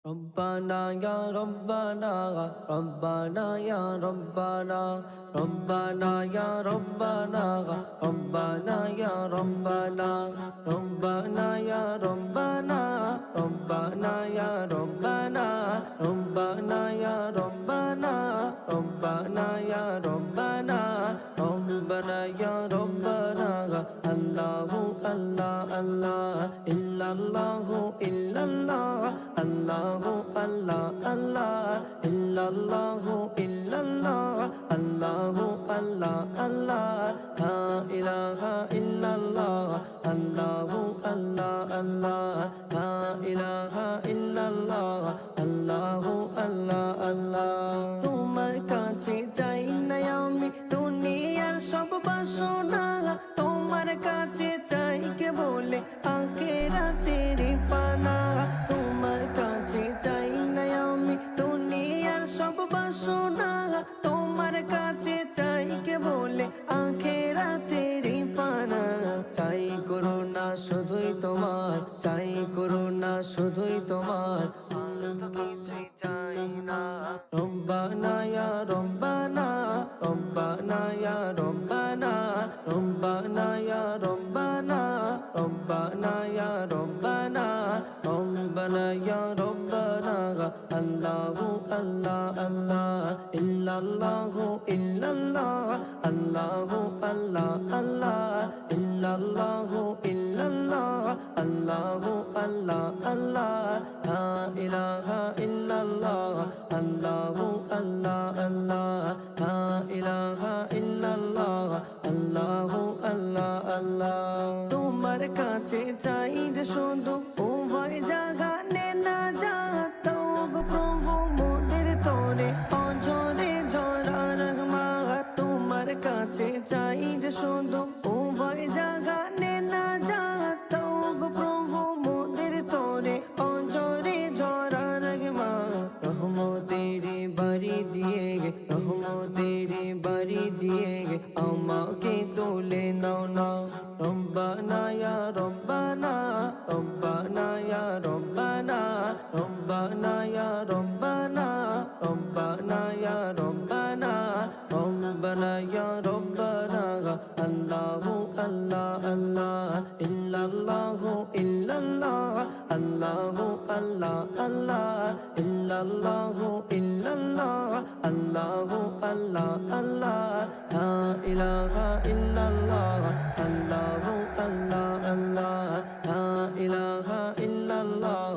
ربنا يا ربنا ربنا يا ربنا ربنا يا ربنا ربنا يا ربنا ربنا يا ربنا ربنا يا ربنا ربنا يا ربنا ربنا يا ربنا ربنا يا ربنا الله الله الله إلا الله إلا الله الله الله الله إلا الله إلا الله الله الله الله لا إله إلا الله الله الله الله لا إله إلا الله الله الله الله তোমার কাছে চাই না আমি দুনিয়ার সব বাসনা তোমার কাছে চাই কে বলে আখিরাতের পানা তোমার কাছে চাই না আমি দুনিয়ার সব বাসনা তোমার কাছে চাই কে বলে আখিরাতের পানা চাই করুণা শুধুই তোমার চাই করুণা শুধুই তোমার কিছুই চাই না রব্বানা ইয়া রব্বানা রব্বানা ইয়া রব্বানা রব্বানা ইয়া রব্বানা রব্বানা ইয়া রব্বানা রব্বানা ইয়া রব্বানা আল্লাহু আল্লাহ আল্লাহ ইল্লাল্লাহু ইল্লাল্লাহ আল্লাহু আল্লাহ আল্লাহ ইল্লাল্লাহু ইল্লাল্লাহ আল্লাহু আল্লাহ আল্লাহ লা ইলাহা ইল্লাল্লাহ আল্লাহু আল্লাহ আল্লাহ লা ইলাহা ইল্লাল্লাহ আল্লাহু আল্লাহ আল্লাহ তোমার কাছে চাই যে শুধু উভয় জাগানে না যাত গো প্রভু মোদের তোরে অজরে জরা রহমা তোমার কাছে চাই যে শুধু উভয় জাগানে না যাত গো প্রভু মোদের তোরে অজরে জরা রহমা রহমতের বাড়ি দিয়ে রহমতের বাড়ি দিয়ে আমাকে তোলে নাও না রব্বানা ইয়া রব্বানা রব্বানা ইয়া রব্বানা রব্বানা ইয়া রব্বানা রব্বানা ইয়া রব্বানা রব্বানা ইয়া রব্বানা আল্লাহু আল্লাহ আল্লাহ ইল্লাল্লাহু ইল্লাল্লাহ আল্লাহু আল্লাহ আল্লাহ ইল্লাল্লাহু ইল্লাল্লাহ আল্লাহু আল্লাহ আল্লাহ লা ইলাহা ইল্লাল্লাহ আল্লাহু আল্লাহ আল্লাহ লা ইলাহা ইল্লাল্লাহ